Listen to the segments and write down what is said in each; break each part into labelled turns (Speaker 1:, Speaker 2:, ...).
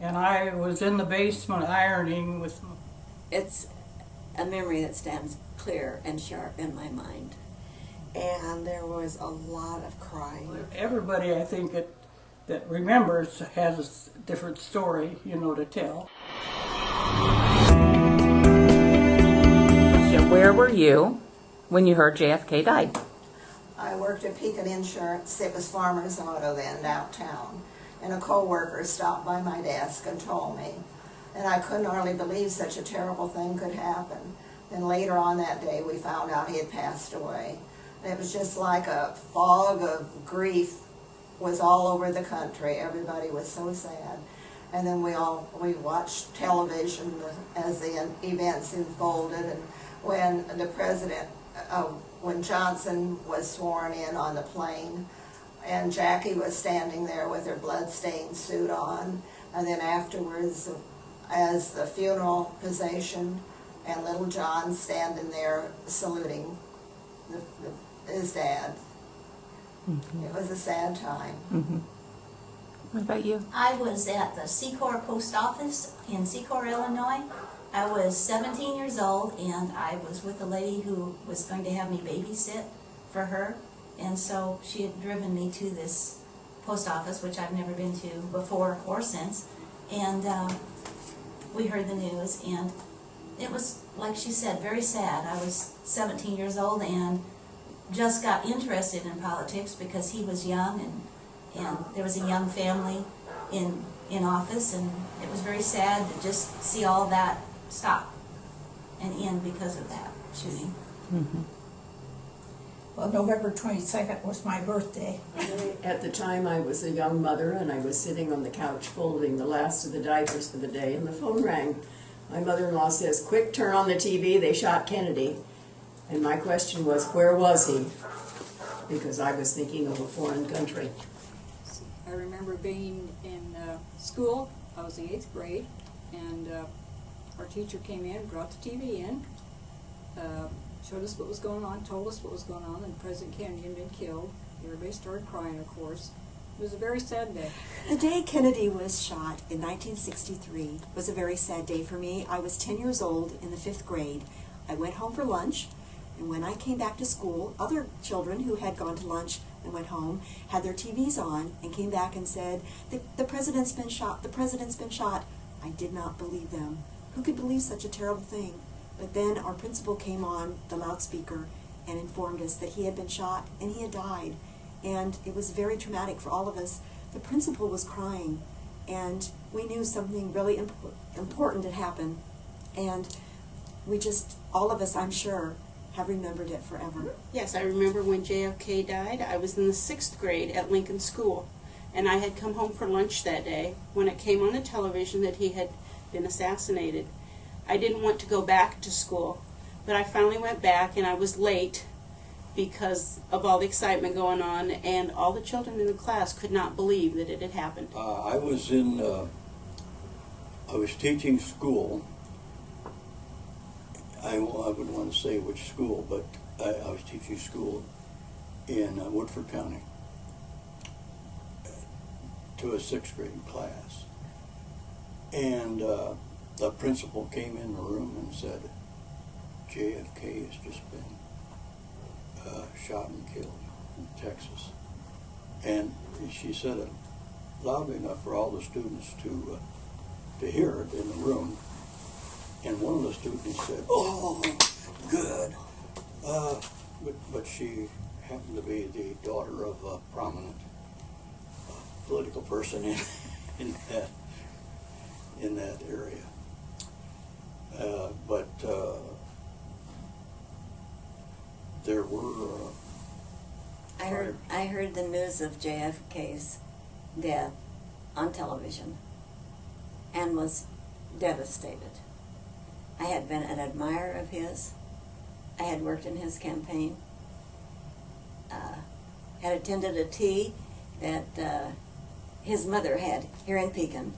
Speaker 1: and I was in the basement ironing with.
Speaker 2: It's a memory that stands clear and sharp in my mind.
Speaker 3: And there was a lot of crying.
Speaker 1: Everybody, I think, that remembers has a different story, to tell.
Speaker 4: Where were you when you heard JFK died?
Speaker 3: I worked at Pekin Insurance. It was Farmer's Auto then, downtown. And a co-worker stopped by my desk and told me. And I couldn't hardly believe such a terrible thing could happen. Then later on that day, we found out he had passed away. And it was just like a fog of grief was all over the country. Everybody was so sad. And then we watched television as the events unfolded. And when the president, when Johnson was sworn in on the plane, and Jackie was standing there with her blood-stained suit on, and then afterwards, as the funeral procession, and little John standing there saluting his dad. Mm-hmm. It was a sad time.
Speaker 4: Mm-hmm. What about you?
Speaker 5: I was at the Secor Post Office in Secor, Illinois. I was 17 years old, and I was with a lady who was going to have me babysit for her. And so she had driven me to this post office, which I've never been to before or since. And we heard the news, and it was, like she said, very sad. I was 17 years old and just got interested in politics because he was young, and there was a young family in office, and it was very sad to just see all that stop and end because of that shooting.
Speaker 4: Mm-hmm.
Speaker 6: Well, November 22nd was my birthday.
Speaker 7: At the time, I was a young mother, and I was sitting on the couch folding the last of the diapers for the day, and the phone rang. My mother-in-law says, "Quick, turn on the TV, they shot Kennedy." And my question was, where was he? Because I was thinking of a foreign country.
Speaker 8: I remember being in school. I was in 8th grade, and our teacher came in, brought the TV in, showed us what was going on, told us what was going on, and President Kennedy had been killed. Everybody started crying, of course. It was a very sad day.
Speaker 9: The day Kennedy was shot in 1963 was a very sad day for me. I was 10 years old in the 5th grade. I went home for lunch, and when I came back to school, other children who had gone to lunch and went home had their TVs on and came back and said, the president's been shot, the president's been shot. I did not believe them. Who could believe such a terrible thing? But then our principal came on the loudspeaker and informed us that he had been shot and he had died. And it was very traumatic for all of us. The principal was crying, and we knew something really important had happened. And we just, all of us, I'm sure, have remembered it forever.
Speaker 10: Yes, I remember when JFK died. I was in the 6th grade at Lincoln School, and I had come home for lunch that day when it came on the television that he had been assassinated. I didn't want to go back to school, but I finally went back, and I was late because of all the excitement going on, and all the children in the class could not believe that it had happened.
Speaker 11: I was teaching school. I wouldn't want to say which school, but I was teaching school in Woodford County to a 6th grade class. And the principal came in the room and said, JFK has just been shot and killed in Texas. And she said it loudly enough for all the students to hear it in the room. And one of the students said, "Oh, good." But she happened to be the daughter of a prominent political person in that area. There were.
Speaker 2: I heard the news of JFK's death on television and was devastated. I had been an admirer of his. I had worked in his campaign. Had attended a tea that his mother had here in Pekin.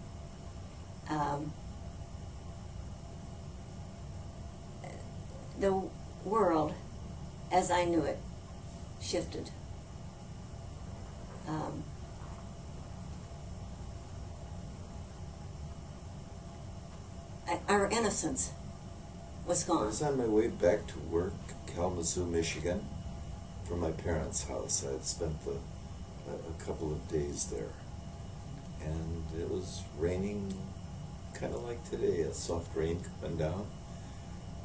Speaker 2: The world, as I knew it, shifted. our innocence was
Speaker 12: I
Speaker 2: gone.
Speaker 12: was on my way back to work, Kalamazoo, Michigan, from my parents' house. I had spent a couple of days there. And it was raining, kind of like today, a soft rain coming down.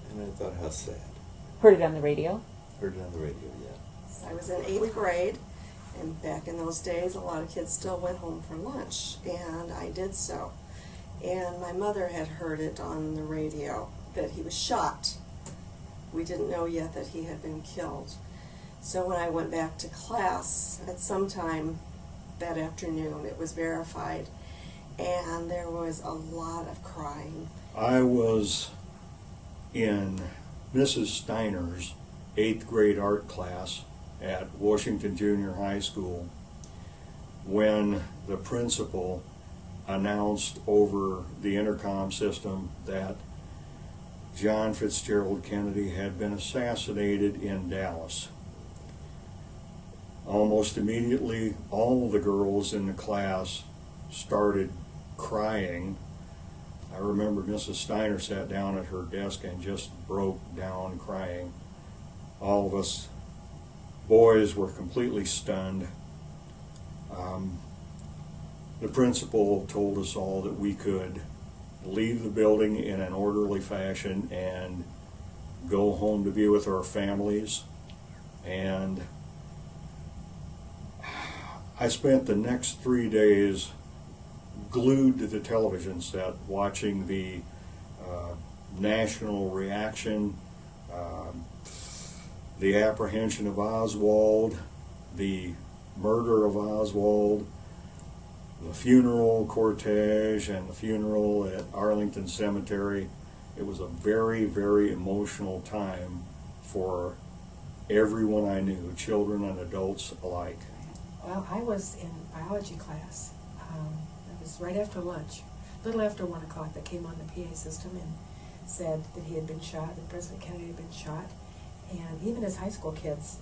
Speaker 12: And I thought, how sad.
Speaker 4: Heard it on the radio?
Speaker 12: Heard it on the radio, yeah.
Speaker 13: I was in 8th grade, and back in those days, a lot of kids still went home for lunch, and I did so. And my mother had heard it on the radio that he was shot. We didn't know yet that he had been killed. So when I went back to class at some time that afternoon, it was verified, and there was a lot of crying.
Speaker 14: I was in Mrs. Steiner's 8th grade art class at Washington Junior High School when the principal announced over the intercom system that John Fitzgerald Kennedy had been assassinated in Dallas. Almost immediately, all the girls in the class started crying. I remember Mrs. Steiner sat down at her desk and just broke down crying. All of us boys were completely stunned. The principal told us all that we could leave the building in an orderly fashion and go home to be with our families. And I spent the next 3 days glued to the television set watching the national reaction, the apprehension of Oswald, the murder of Oswald, the funeral cortege and the funeral at Arlington Cemetery. It was a very, very emotional time for everyone I knew, children and adults alike.
Speaker 6: Well, I was in biology class. It was right after lunch, a little after 1 o'clock. They came on the PA system and said that he had been shot, that President Kennedy had been shot. And even as high school kids,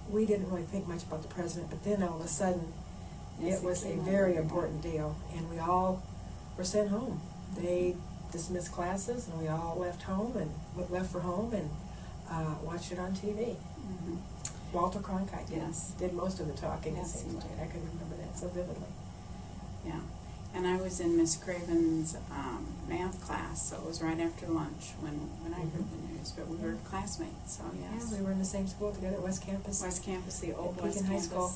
Speaker 6: we didn't really think much about the president, but then all of a sudden, it was a very important deal, and we all were sent home. They dismissed classes, and we all left home and left for home and watched it on TV.
Speaker 15: Mm-hmm.
Speaker 6: Walter Cronkite did most of the talking.
Speaker 15: Yes,
Speaker 6: it seems
Speaker 15: he
Speaker 6: like.
Speaker 15: did.
Speaker 6: I can remember that so vividly.
Speaker 15: Yeah, and I was in Miss Craven's math class, so it was right after lunch when I heard the news. But we were classmates, so yes.
Speaker 6: Yeah, we were in the same school together, West Campus.
Speaker 15: West Campus, the old
Speaker 6: Pekin
Speaker 15: West
Speaker 6: High
Speaker 15: Campus.
Speaker 6: School.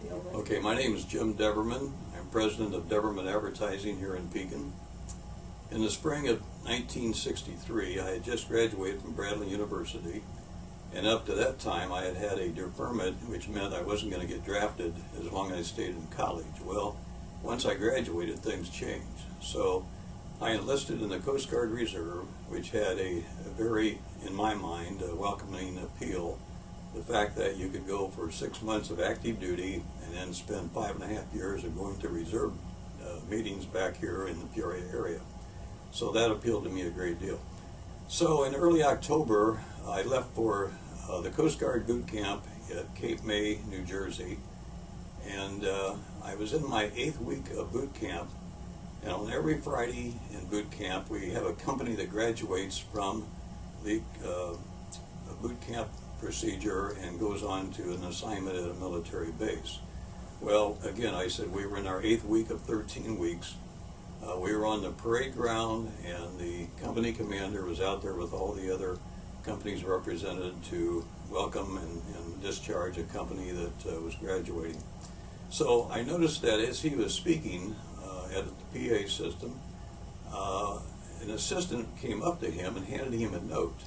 Speaker 6: The old West
Speaker 11: Okay, my name is Jim Deverman. I'm president of Deverman Advertising here in Pekin. In the spring of 1963, I had just graduated from Bradley University, and up to that time I had had a deferment, which meant I wasn't going to get drafted as long as I stayed in college. Well, once I graduated, things changed. So I enlisted in the Coast Guard Reserve, which had a very, in my mind, a welcoming appeal. The fact that you could go for 6 months of active duty and then spend 5.5 years of going to reserve meetings back here in the Peoria area. So that appealed to me a great deal. So in early October, I left for the Coast Guard boot camp at Cape May, New Jersey. And I was in my 8th week of boot camp. And on every Friday in boot camp, we have a company that graduates from the boot camp procedure and goes on to an assignment at a military base. Well, again, I said we were in our 8th week of 13 weeks. We were on the parade ground, and the company commander was out there with all the other companies represented to welcome and discharge a company that was graduating. So I noticed that as he was speaking at the PA system, an assistant came up to him and handed him a note.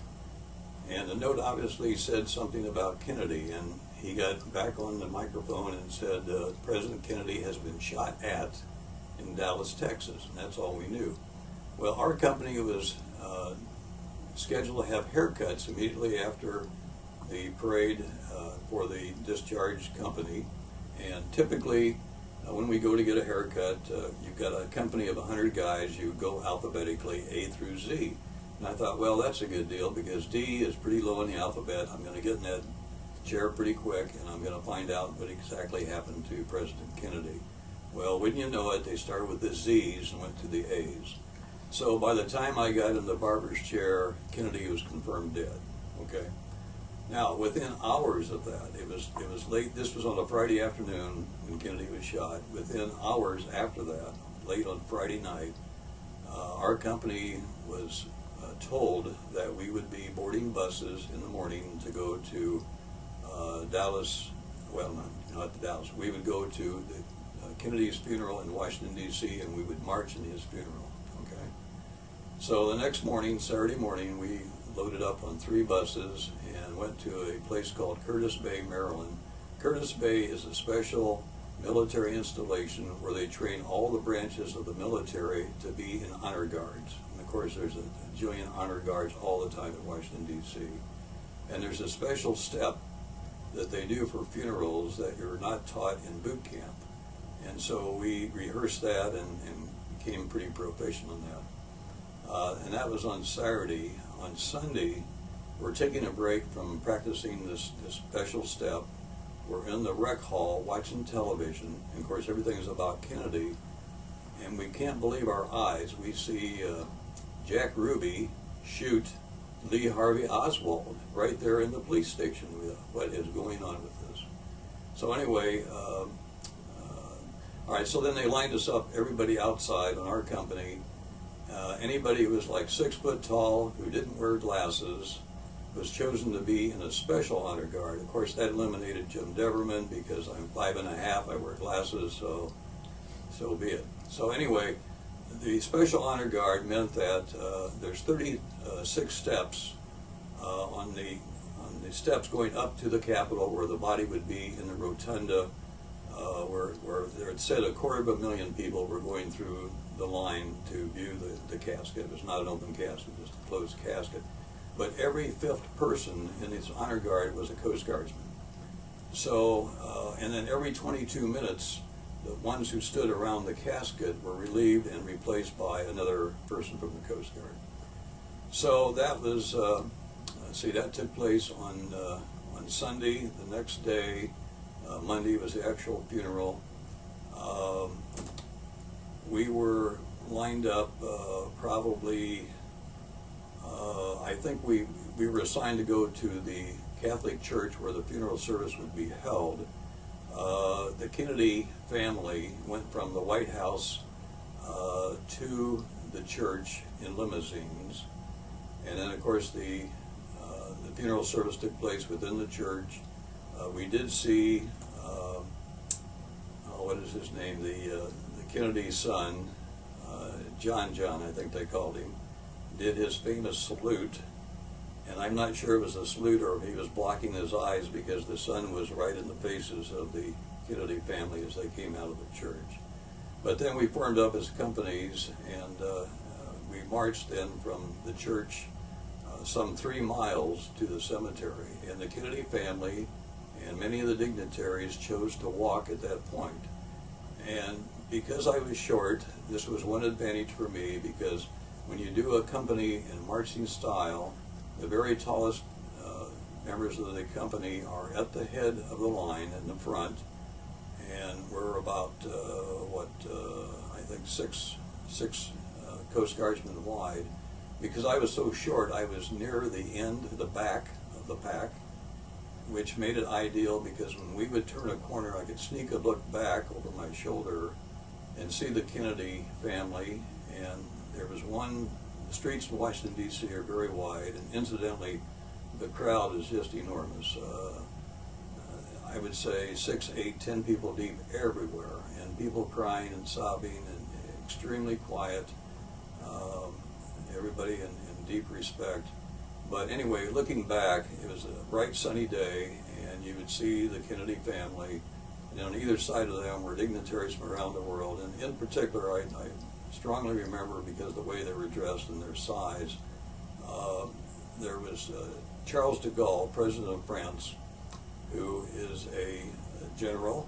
Speaker 11: And the note obviously said something about Kennedy, and he got back on the microphone and said, President Kennedy has been shot at in Dallas, Texas, and that's all we knew. Well, our company was scheduled to have haircuts immediately after the parade for the discharge company, and typically when we go to get a haircut, you've got a company of 100 guys, you go alphabetically A through Z. And I thought, well, that's a good deal because D is pretty low in the alphabet. I'm going to get in that chair pretty quick, and I'm going to find out what exactly happened to President Kennedy. Well, wouldn't you know it, they started with the Z's and went to the A's. So by the time I got in the barber's chair, Kennedy was confirmed dead. Okay. Now, within hours of that, it was late. This was on a Friday afternoon when Kennedy was shot. Within hours after that, late on Friday night, our company was told that we would be boarding buses in the morning to go to Dallas. Well, not to Dallas. We would go to the Kennedy's funeral in Washington, D.C., and we would march in his funeral. Okay. So the next morning, Saturday morning, we loaded up on 3 buses and went to a place called Curtis Bay, Maryland. Curtis Bay is a special military installation where they train all the branches of the military to be in honor guards. And of course, there's a jillion honor guards all the time in Washington, D.C. And there's a special step that they do for funerals that you're not taught in boot camp. And so we rehearsed that and became pretty proficient in that. And that was on Saturday. On Sunday, we're taking a break from practicing this special step. We're in the rec hall watching television, and of course everything is about Kennedy, and we can't believe our eyes. We see Jack Ruby shoot Lee Harvey Oswald right there in the police station. What is going on with this? So anyway, all right, so then they lined us up, everybody outside on our company. Anybody who was like 6 foot tall, who didn't wear glasses, was chosen to be in a special honor guard. Of course, that eliminated Jim Deverman because I'm 5.5, I wear glasses, so be it. So anyway, the special honor guard meant that there's 36 steps on the steps going up to the Capitol where the body would be in the rotunda, where there had said 250,000 people were going through the line to view the casket. It was not an open casket, just a closed casket. But every 5th person in this honor guard was a Coast Guardsman. So, and then every 22 minutes, the ones who stood around the casket were relieved and replaced by another person from the Coast Guard. So that was, that took place on Sunday. The next day, Monday, was the actual funeral. We were lined up probably, I think we were assigned to go to the Catholic church where the funeral service would be held. The Kennedy family went from the White House to the church in limousines. And then, of course, the funeral service took place within the church. We did see, what is his name, the Kennedy's son, John, I think they called him, did his famous salute. And I'm not sure it was a salute or if he was blocking his eyes because the sun was right in the faces of the Kennedy family as they came out of the church. But then we formed up as companies, and we marched then from the church some 3 miles to the cemetery. And the Kennedy family and many of the dignitaries chose to walk at that point. And because I was short, this was one advantage for me, because when you do a company in marching style, the very tallest members of the company are at the head of the line in the front, and we're about, I think six Coast Guardsmen wide. Because I was so short, I was near the end, the back of the pack, which made it ideal because when we would turn a corner, I could sneak a look back over my shoulder and see the Kennedy family. And there was the streets in Washington, D.C. are very wide, and incidentally, the crowd is just enormous. I would say 6, 8, 10 people deep everywhere, and people crying and sobbing and extremely quiet. Everybody in deep respect. But anyway, looking back, it was a bright sunny day, and you would see the Kennedy family, and on either side of them were dignitaries from around the world. And in particular, I strongly remember, because of the way they were dressed and their size, there was Charles de Gaulle, President of France, who is a general,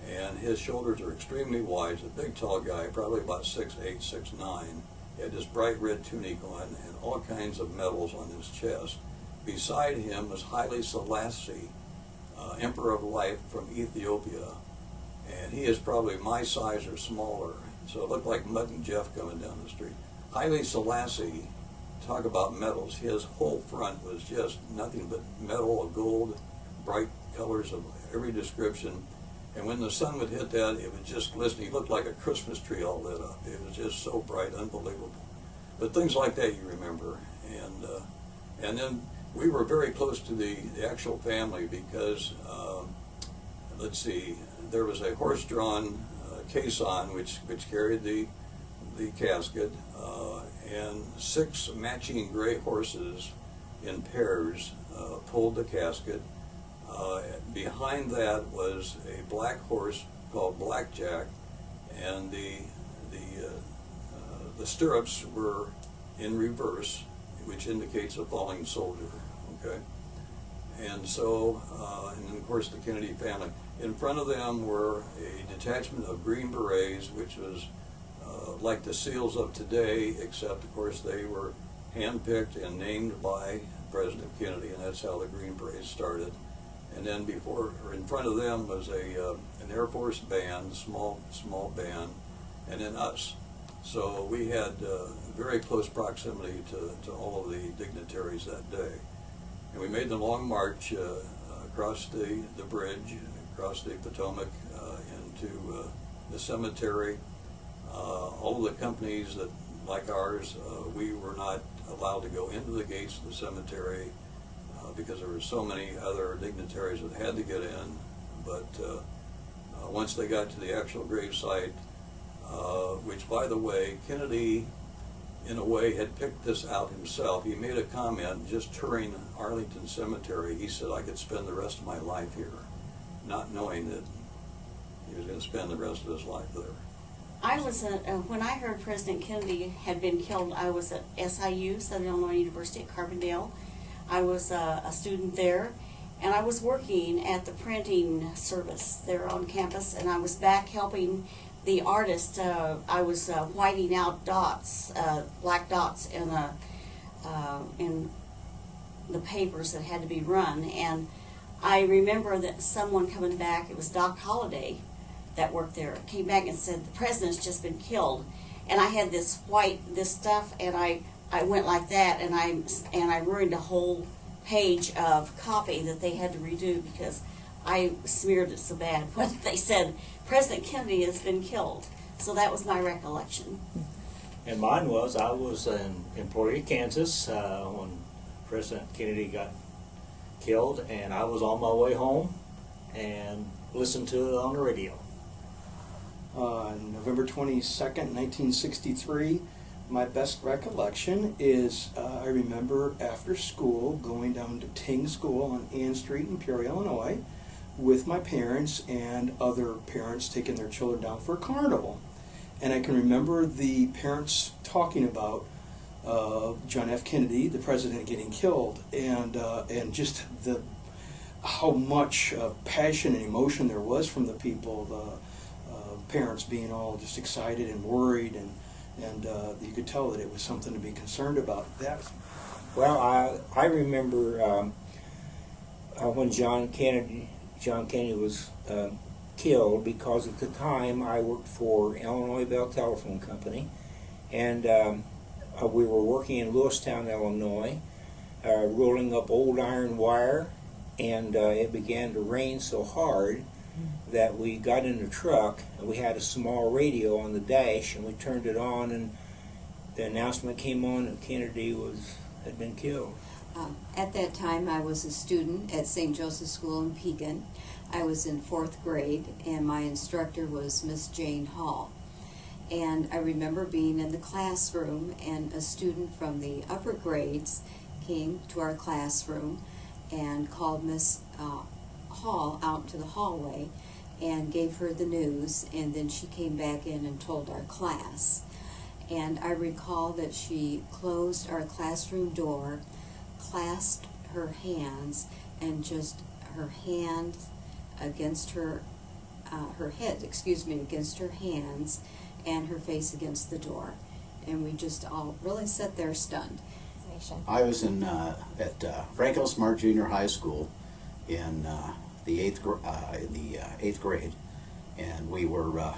Speaker 11: and his shoulders are extremely wide. He's a big, tall guy, probably about 6'8", 6'9". He had this bright red tunic on and all kinds of medals on his chest. Beside him was Haile Selassie, Emperor of Life from Ethiopia, and he is probably my size or smaller. So it looked like Mutt and Jeff coming down the street. Haile Selassie, talk about metals, his whole front was just nothing but metal of gold, bright colors of every description. And when the sun would hit that, it would just glisten. He looked like a Christmas tree all lit up. It was just so bright, unbelievable. But things like that you remember. And then we were very close to the actual family because, let's see, there was a horse-drawn caisson which carried the casket, and 6 matching gray horses in pairs pulled the casket. Behind that was a black horse called Blackjack, and the stirrups were in reverse, which indicates a falling soldier. Okay, and so and then of course the Kennedy family. In front of them were a detachment of Green Berets, which was like the SEALs of today, except of course they were handpicked and named by President Kennedy, and that's how the Green Berets started. And then before, or in front of them was an Air Force band, small band, and then us. So we had very close proximity to all of the dignitaries that day. And we made the long march across the bridge, across the Potomac into the cemetery. All of the companies that, like ours, we were not allowed to go into the gates of the cemetery because there were so many other dignitaries that had to get in. But once they got to the actual gravesite, which, by the way, Kennedy, in a way, had picked this out himself. He made a comment just touring Arlington Cemetery. He said, I could spend the rest of my life here, not knowing that he was going to spend the rest of his life there.
Speaker 10: I was when I heard President Kennedy had been killed, I was at SIU, Southern Illinois University at Carbondale. I was a student there, and I was working at the printing service there on campus, and I was back helping the artist. I was whiting out dots, black dots in the papers that had to be run, and I remember that someone coming back, it was Doc Holliday that worked there, came back and said, the president's just been killed. And I had this stuff, and I went like that, and I ruined a whole page of copy that they had to redo because I smeared it so bad when they said, President Kennedy has been killed. So that was my recollection.
Speaker 16: And mine was, I was in Emporia, Kansas, when President Kennedy got killed, and I was on my way home and listened to it on the radio.
Speaker 17: November 22nd, 1963, my best recollection is I remember after school going down to Ting School on Ann Street in Peoria, Illinois, with my parents and other parents taking their children down for a carnival. And I can remember the parents talking about John F. Kennedy, the president, getting killed, and just how much passion and emotion there was from the people, the parents being all just excited and worried, and you could tell that it was something to be concerned about.
Speaker 18: Well, I remember when John Kennedy was killed, because at the time I worked for Illinois Bell Telephone Company, and we were working in Lewistown, Illinois, rolling up old iron wire, and it began to rain so had that we got in the truck, and we had a small radio on the dash, and we turned it on, and the announcement came on that Kennedy had been killed.
Speaker 2: At that time, I was a student at St. Joseph's School in Pekin. I was in 4th grade, and my instructor was Miss Jane Hall. And I remember being in the classroom, and a student from the upper grades came to our classroom and called Miss Hall out to the hallway and gave her the news, and then she came back in and told our class. And I recall that she closed our classroom door, clasped her hands, and just her hand against her head, against her hands, and her face against the door. And we just all really sat there stunned.
Speaker 19: I was at Frank L. Smart Junior High School in the 8th grade, and we were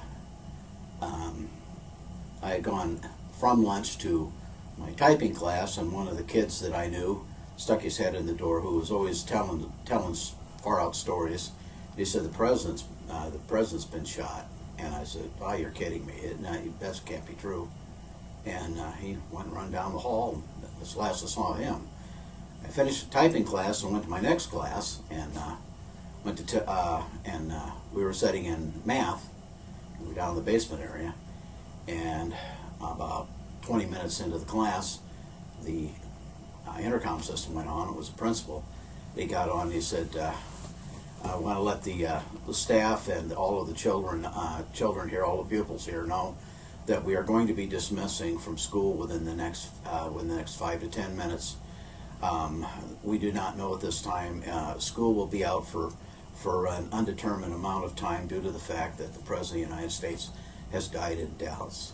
Speaker 19: I had gone from lunch to my typing class, and one of the kids that I knew stuck his head in the door, who was always telling far out stories. He said, the president's been shot. And I said, oh, you're kidding me. That can't be true. And he went and run down the hall. That's the last I saw of him. I finished the typing class and went to my next class, and we were sitting in math. We were down in the basement area, and about 20 minutes into the class, the intercom system went on. It was the principal. He got on and he said, I want to let the staff and all of the children here, all the pupils here, know that we are going to be dismissing from school within the next 5 to 10 minutes. We do not know at this time. School will be out for an undetermined amount of time due to the fact that the President of the United States has died in Dallas.